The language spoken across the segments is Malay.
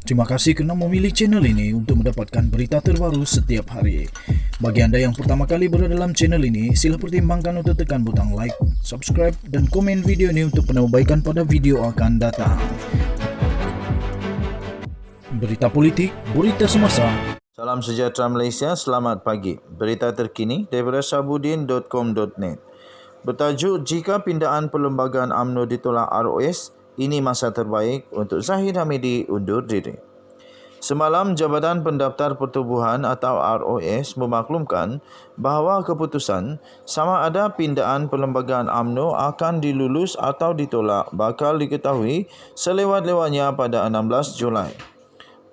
Terima kasih kerana memilih channel ini untuk mendapatkan berita terbaru setiap hari. Bagi anda yang pertama kali berada dalam channel ini, sila pertimbangkan untuk tekan butang like, subscribe dan komen video ini untuk penambahbaikan pada video akan datang. Berita politik, berita semasa. Salam sejahtera Malaysia, selamat pagi. Berita terkini daripada sabudin.com.net. Bertajuk, jika pindaan perlembagaan UMNO ditolak ROS, ini masa terbaik untuk Zahid Hamidi undur diri. Semalam, Jabatan Pendaftar Pertubuhan atau ROS memaklumkan bahawa keputusan sama ada pindaan perlembagaan UMNO akan dilulus atau ditolak bakal diketahui selewat-lewatnya pada 16 Julai.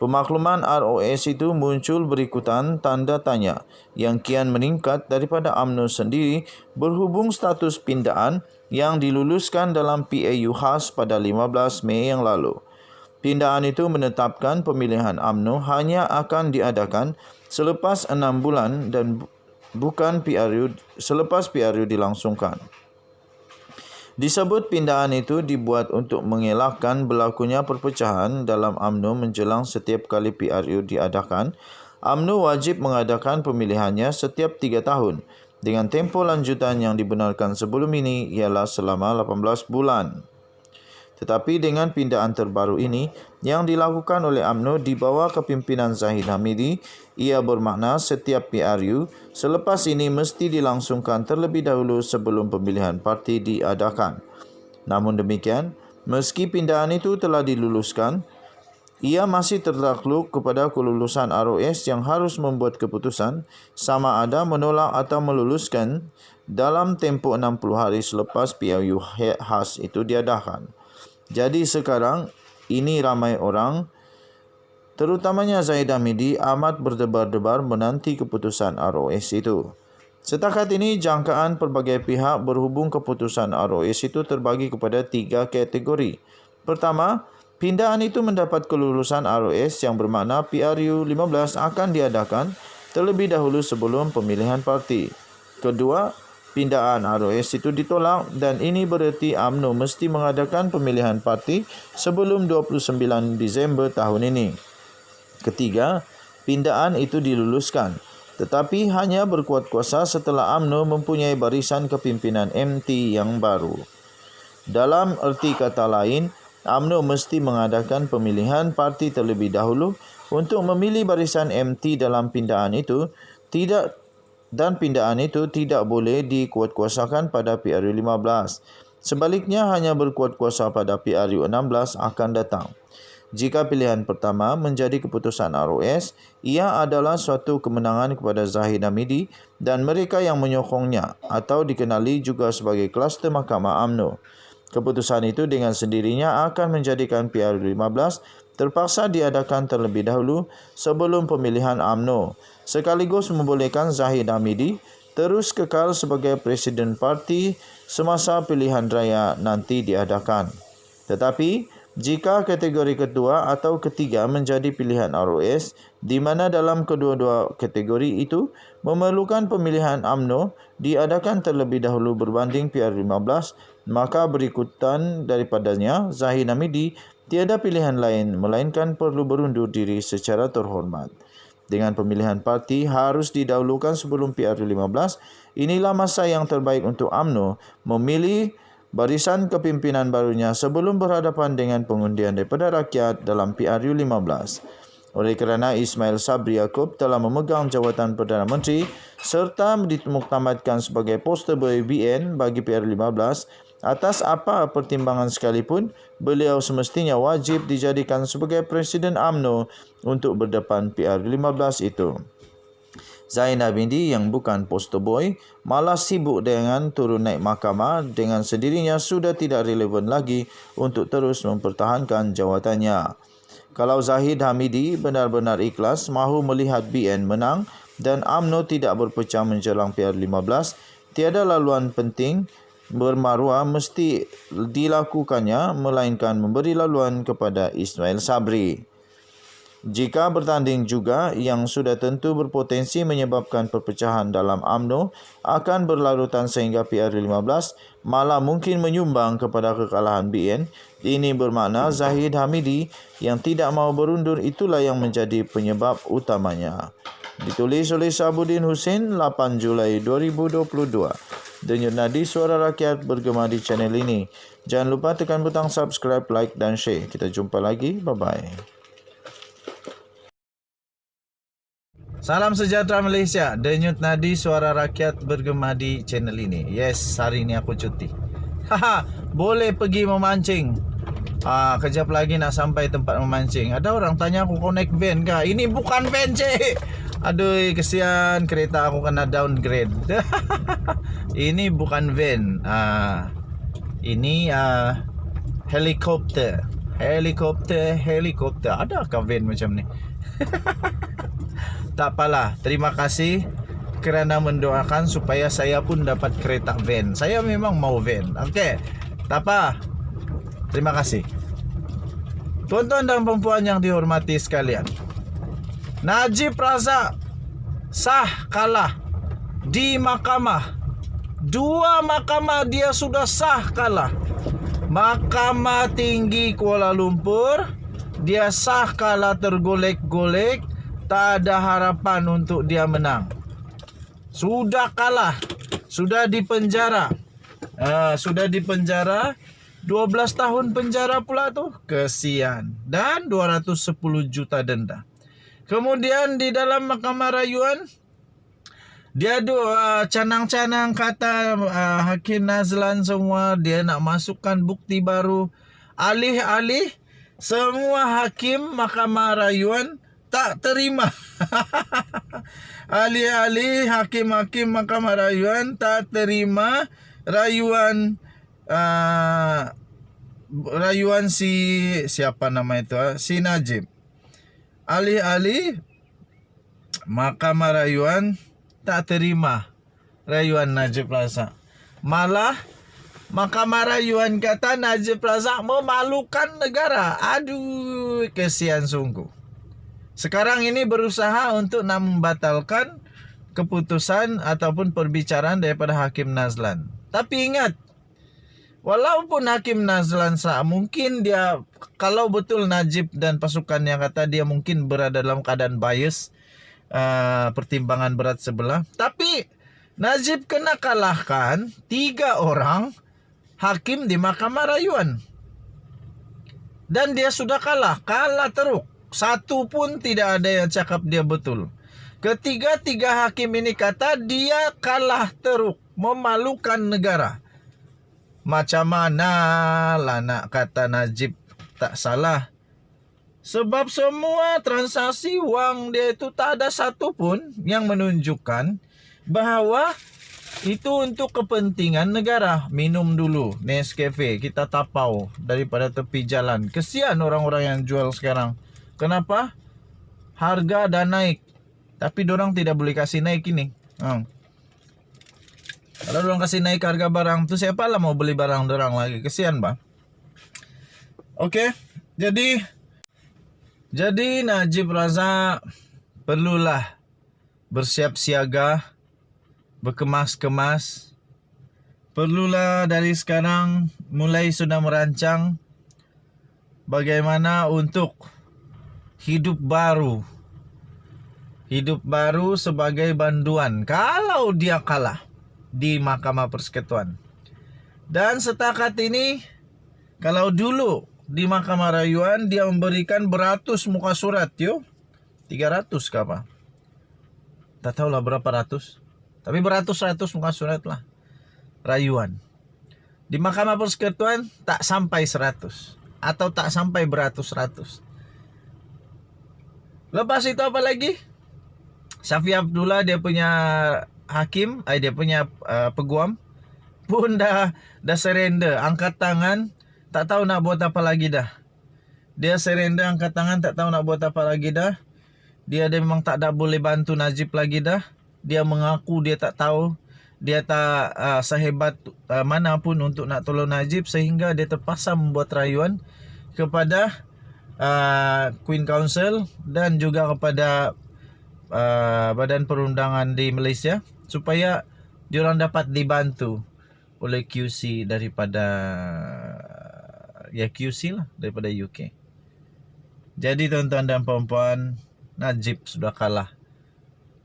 Pemakluman ROS itu muncul berikutan tanda tanya yang kian meningkat daripada UMNO sendiri berhubung status pindaan yang diluluskan dalam PAU khas pada 15 Mei yang lalu. Pindaan itu menetapkan pemilihan UMNO hanya akan diadakan selepas 6 bulan dan bukan selepas PRU dilangsungkan. Disebut pindaan itu dibuat untuk mengelakkan berlakunya perpecahan dalam UMNO menjelang setiap kali PRU diadakan. UMNO wajib mengadakan pemilihannya setiap 3 tahun dengan tempoh lanjutan yang dibenarkan sebelum ini ialah selama 18 bulan. Tetapi dengan pindaan terbaru ini yang dilakukan oleh UMNO di bawah kepimpinan Zahid Hamidi, ia bermakna setiap PRU selepas ini mesti dilangsungkan terlebih dahulu sebelum pemilihan parti diadakan. Namun demikian, meski pindaan itu telah diluluskan, ia masih tertakluk kepada kelulusan ROS yang harus membuat keputusan sama ada menolak atau meluluskan dalam tempoh 60 hari selepas PRU khas itu diadakan. Jadi sekarang ini ramai orang, terutamanya Zahid Hamidi, amat berdebar-debar menanti keputusan ROS itu. Setakat ini jangkaan pelbagai pihak berhubung keputusan ROS itu terbagi kepada 3 kategori. Pertama, pindaan itu mendapat kelulusan ROS yang bermakna PRU 15 akan diadakan terlebih dahulu sebelum pemilihan parti. Kedua, pindaan ROS itu ditolak dan ini bererti UMNO mesti mengadakan pemilihan parti sebelum 29 Disember tahun ini. Ketiga, pindaan itu diluluskan tetapi hanya berkuat kuasa setelah UMNO mempunyai barisan kepimpinan MT yang baru. Dalam erti kata lain, UMNO mesti mengadakan pemilihan parti terlebih dahulu untuk memilih barisan MT dalam pindaan itu dan pindaan itu tidak boleh dikuatkuasakan pada PRU 15. Sebaliknya hanya berkuat kuasa pada PRU 16 akan datang. Jika pilihan pertama menjadi keputusan ROS, ia adalah suatu kemenangan kepada Zahid Hamidi dan mereka yang menyokongnya atau dikenali juga sebagai kluster Mahkamah UMNO. Keputusan itu dengan sendirinya akan menjadikan PRU 15 terpaksa diadakan terlebih dahulu sebelum pemilihan UMNO, sekaligus membolehkan Zahid Hamidi terus kekal sebagai Presiden Parti semasa pilihan raya nanti diadakan. Tetapi, jika kategori kedua atau ketiga menjadi pilihan ROS, di mana dalam kedua-dua kategori itu memerlukan pemilihan UMNO diadakan terlebih dahulu berbanding PRU 15, maka berikutan daripadanya Zahid Hamidi tiada pilihan lain melainkan perlu berundur diri secara terhormat. Dengan pemilihan parti harus didahulukan sebelum PRU 15, inilah masa yang terbaik untuk UMNO memilih barisan kepimpinan barunya sebelum berhadapan dengan pengundian daripada rakyat dalam PRU 15. Oleh kerana Ismail Sabri Yaakob telah memegang jawatan Perdana Menteri serta dimuktamadkan sebagai poster BN bagi PRU 15, atas apa pertimbangan sekalipun, beliau semestinya wajib dijadikan sebagai Presiden UMNO untuk berdepan PRU 15 itu. Zahid Hamidi yang bukan poster boy malah sibuk dengan turun naik mahkamah dengan sendirinya sudah tidak relevan lagi untuk terus mempertahankan jawatannya. Kalau Zahid Hamidi benar-benar ikhlas mahu melihat BN menang dan UMNO tidak berpecah menjelang PRU 15, tiada laluan penting bermaruah mesti dilakukannya melainkan memberi laluan kepada Ismail Sabri. Jika bertanding juga yang sudah tentu berpotensi menyebabkan perpecahan dalam UMNO akan berlarutan sehingga PRU15 malah mungkin menyumbang kepada kekalahan BN. Ini bermakna Zahid Hamidi yang tidak mahu berundur itulah yang menjadi penyebab utamanya. Ditulis oleh Sabuddin Hussein 8 Julai 2022. Denyut nadi suara rakyat bergema di channel ini. Jangan lupa tekan butang subscribe, like dan share. Kita jumpa lagi. Bye-bye. Salam sejahtera Malaysia. Denyut nadi suara rakyat bergema di channel ini. Yes, hari ini aku cuti. Haha, boleh pergi memancing. Kejap lagi nak sampai tempat memancing. Ada orang tanya aku, kau naik van kah? Ini bukan van, cik. Aduh, kesian, kereta aku kena downgrade. Ini bukan van. Ini helikopter. Helikopter. Adakah van macam ni? Tak apalah. Terima kasih kerana mendoakan supaya saya pun dapat kereta van. Saya memang mau van. Okey. Tak apa. Terima kasih. Tuan-tuan dan perempuan yang dihormati sekalian. Najib Razak sah kalah di mahkamah. 2 mahkamah dia sudah sah kalah. Mahkamah Tinggi Kuala Lumpur dia sah kalah, tergolek-golek. Tak ada harapan untuk dia menang. Sudah kalah. Sudah dipenjara. Sudah dipenjara 12 tahun penjara pula tu. Kesian. Dan 210 juta denda. Kemudian di dalam mahkamah rayuan dia canang-canang kata Hakim Nazlan semua dia nak masukkan bukti baru. Alih-alih semua hakim mahkamah rayuan tak terima. Alih-alih hakim-hakim mahkamah rayuan tak terima rayuan siapa nama itu? Si Najib. Alih-alih mahkamah rayuan tak terima rayuan Najib Razak. Malah mahkamah rayuan kata Najib Razak memalukan negara. Aduh, kesian sungguh. Sekarang ini berusaha untuk nak membatalkan keputusan ataupun perbicaraan daripada Hakim Nazlan. Tapi ingat, walaupun Hakim Nazlan sah, mungkin dia, kalau betul Najib dan pasukannya kata dia mungkin berada dalam keadaan bias, pertimbangan berat sebelah. Tapi Najib kena kalahkan 3 orang hakim di mahkamah rayuan. Dan dia sudah kalah teruk. Satu pun tidak ada yang cakap dia betul. Ketiga-tiga hakim ini kata dia kalah teruk, memalukan negara. Macam mana lah nak kata Najib tak salah? Sebab semua transaksi wang dia itu tak ada satu pun yang menunjukkan bahawa itu untuk kepentingan negara. Minum dulu Nescafe, kita tapau daripada tepi jalan. Kesian orang-orang yang jual sekarang. Kenapa? Harga dah naik. Tapi dorang tidak boleh kasih naik ini. Kalau dorang kasih naik harga barang tu, siapa lah mau beli barang dorang lagi? Kesian bah. Okey. Jadi Najib Razak perlulah bersiap siaga, berkemas-kemas. Perlulah dari sekarang mulai sudah merancang bagaimana untuk hidup baru sebagai banduan kalau dia kalah di Mahkamah Persekutuan. Dan setakat ini, kalau dulu di Mahkamah Rayuan dia memberikan beratus muka surat, 300 ke apa? Tak tahulah berapa ratus, tapi beratus-ratus muka surat lah rayuan. Di Mahkamah Persekutuan tak sampai 100 atau tak sampai beratus-ratus. Lepas itu apa lagi? Syafi Abdullah dia punya hakim, dia punya peguam pun dah surrender, angkat tangan, tak tahu nak buat apa lagi dah. Dia surrender, angkat tangan, tak tahu nak buat apa lagi dah. Dia memang tak ada boleh bantu Najib lagi dah. Dia mengaku dia tak tahu, dia tak sehebat mana pun untuk nak tolong Najib, sehingga dia terpaksa membuat rayuan kepada Queen Council dan juga kepada badan perundangan di Malaysia supaya diorang dapat dibantu oleh QC daripada QC lah daripada UK. Jadi tuan-tuan dan puan-puan, Najib sudah kalah.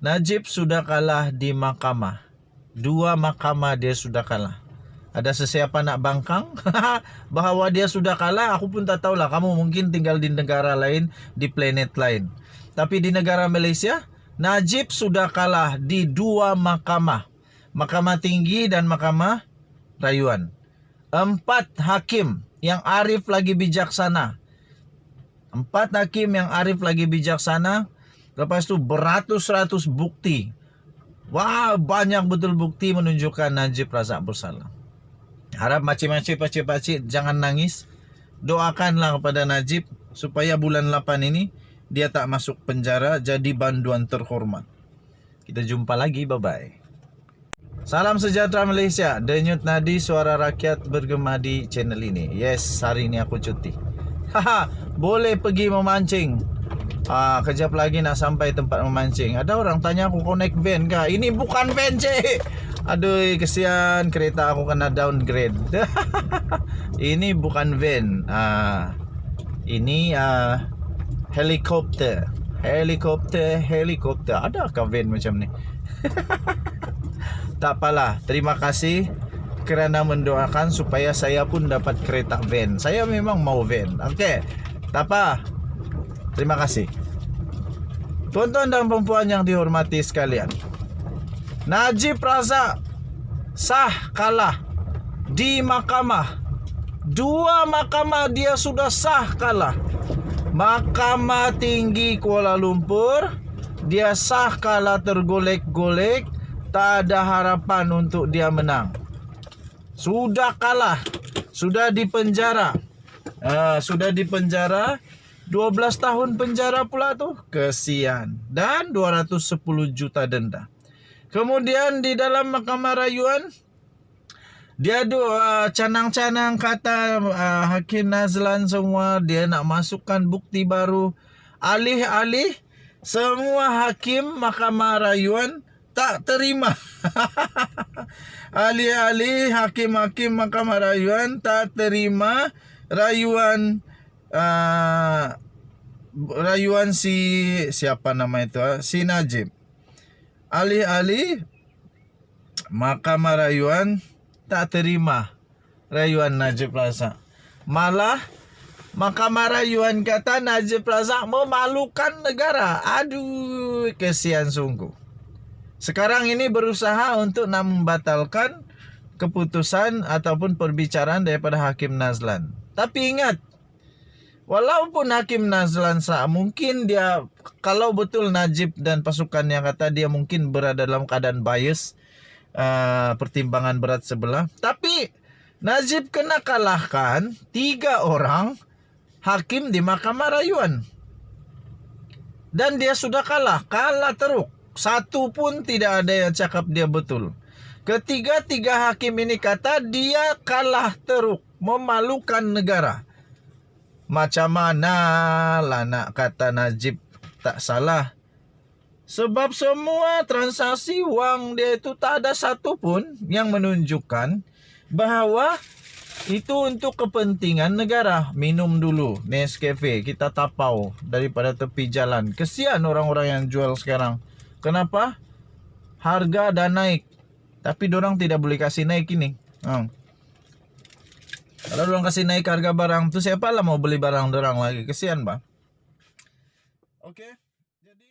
Najib sudah kalah di mahkamah. 2 mahkamah dia sudah kalah. Ada sesiapa nak bangkang bahawa dia sudah kalah, aku pun tak tahulah. Kamu mungkin tinggal di negara lain, di planet lain. Tapi di negara Malaysia, Najib sudah kalah di 2 mahkamah. Mahkamah tinggi dan mahkamah rayuan. 4 hakim yang arif lagi bijaksana. 4 hakim yang arif lagi bijaksana. Lepas tu beratus-ratus bukti. Wah, banyak betul bukti menunjukkan Najib Razak bersalah. Harap makcik-makcik, jangan nangis. Doakanlah kepada Najib supaya bulan 8 ini dia tak masuk penjara, jadi banduan terhormat. Kita jumpa lagi, bye-bye. Salam sejahtera Malaysia. Denyut nadi suara rakyat bergema di channel ini. Yes, hari ini aku cuti. Haha, boleh pergi memancing. Kejap lagi nak sampai tempat memancing. Ada orang tanya aku, kau naik van kah? Ini bukan van, cik. Aduh, kesian, kereta aku kena downgrade. Ini bukan van. Ini helikopter. Helikopter. Adakah van macam ni? Tak apalah. Terima kasih kerana mendoakan supaya saya pun dapat kereta van. Saya memang mau van. Okey. Tak apa. Terima kasih. Tuan-tuan dan perempuan yang dihormati sekalian, Najib Razak sah kalah di mahkamah. 2 mahkamah dia sudah sah kalah. Mahkamah Tinggi Kuala Lumpur, dia sah kalah tergolek-golek. Tak ada harapan untuk dia menang. Sudah kalah. Sudah dipenjara. Sudah dipenjara 12 tahun penjara pula tu. Kesian. Dan 210 juta denda. Kemudian di dalam mahkamah rayuan, dia canang-canang kata Hakim Nazlan semua, dia nak masukkan bukti baru. Alih-alih semua hakim mahkamah rayuan tak terima. Alih-alih hakim-hakim mahkamah rayuan tak terima rayuan siapa nama itu, si Najib. Alih-alih mahkamah rayuan tak terima rayuan Najib Razak, malah mahkamah rayuan kata Najib Razak memalukan negara. Aduh, kesian sungguh. Sekarang ini berusaha untuk nak membatalkan keputusan ataupun perbicaraan daripada Hakim Nazlan. Tapi ingat, walaupun Hakim Nazlan sah, mungkin dia, kalau betul Najib dan pasukannya kata dia mungkin berada dalam keadaan bias, pertimbangan berat sebelah. Tapi Najib kena kalahkan 3 orang hakim di mahkamah rayuan. Dan dia sudah kalah teruk. Satu pun tidak ada yang cakap dia betul. Ketiga-tiga hakim ini kata dia kalah teruk, memalukan negara. Macam mana lah nak kata Najib tak salah? Sebab semua transaksi wang dia itu tak ada satu pun yang menunjukkan bahawa itu untuk kepentingan negara. Minum dulu Nescafe, kita tapau daripada tepi jalan. Kesian orang-orang yang jual sekarang. Kenapa? Harga dah naik. Tapi dorang tidak boleh kasih naik ini. Kalau dorang kasih naik harga barang tu, siapa lah mau beli barang dorang lagi? Kesian, bah. Okey. Jadi